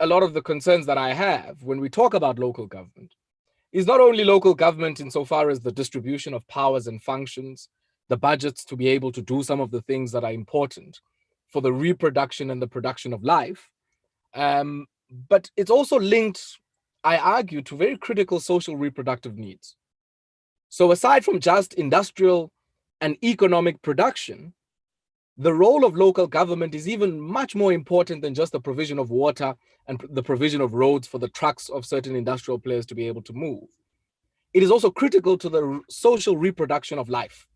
a lot of the concerns that I have when we talk about local government is not only local government insofar as the distribution of powers and functions, the budgets to be able to do some of the things that are important for the reproduction and the production of life, but it's also linked, I argue, to very critical social reproductive needs. So aside from just industrial and economic production, the role of local government is even much more important than just the provision of water and the provision of roads for the trucks of certain industrial players to be able to move. It is also critical to the social reproduction of life.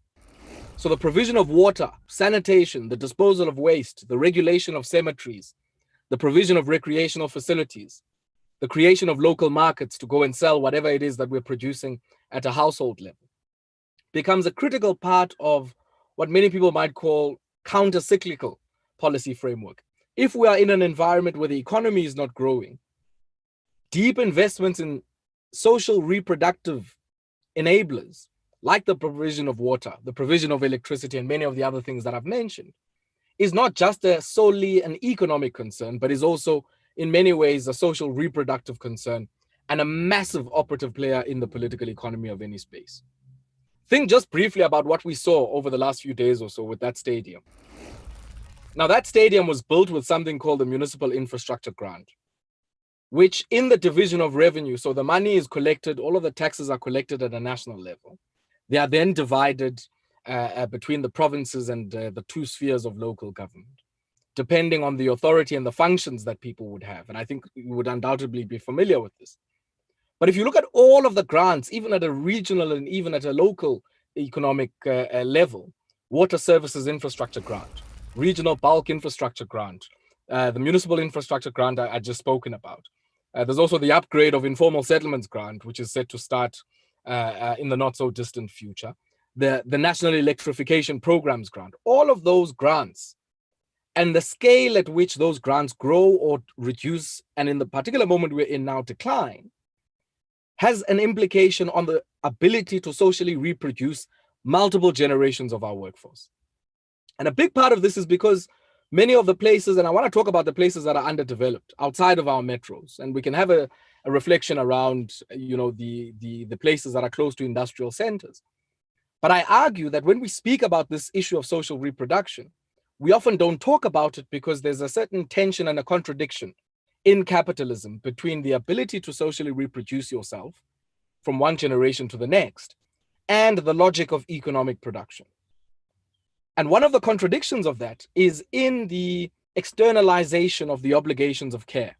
So the provision of water, sanitation, the disposal of waste, the regulation of cemeteries, the provision of recreational facilities, the creation of local markets to go and sell whatever it is that we're producing at a household level becomes a critical part of what many people might call counter-cyclical policy framework. If we are in an environment where the economy is not growing, deep investments in social reproductive enablers, like the provision of water, the provision of electricity, and many of the other things that I've mentioned, is not just solely an economic concern, but is also in many ways a social reproductive concern and a massive operative player in the political economy of any space. Think just briefly about what we saw over the last few days or so with that stadium. Now, that stadium was built with something called the Municipal Infrastructure Grant, which in the division of revenue, so the money is collected, all of the taxes are collected at a national level. They are then divided between the provinces and the two spheres of local government, depending on the authority and the functions that people would have. And I think you would undoubtedly be familiar with this. But if you look at all of the grants, even at a regional and even at a local economic level, water services infrastructure grant, regional bulk infrastructure grant, the municipal infrastructure grant I just spoken about. There's also the upgrade of informal settlements grant, which is set to start in the not so distant future. The National Electrification Programs grant, all of those grants and the scale at which those grants grow or reduce, and in the particular moment we're in now decline, has an implication on the ability to socially reproduce multiple generations of our workforce. And a big part of this is because many of the places, and I want to talk about the places that are underdeveloped outside of our metros, and we can have a reflection around, the places that are close to industrial centers. But I argue that when we speak about this issue of social reproduction, we often don't talk about it because there's a certain tension and a contradiction in capitalism between the ability to socially reproduce yourself from one generation to the next and the logic of economic production. And one of the contradictions of that is in the externalization of the obligations of care.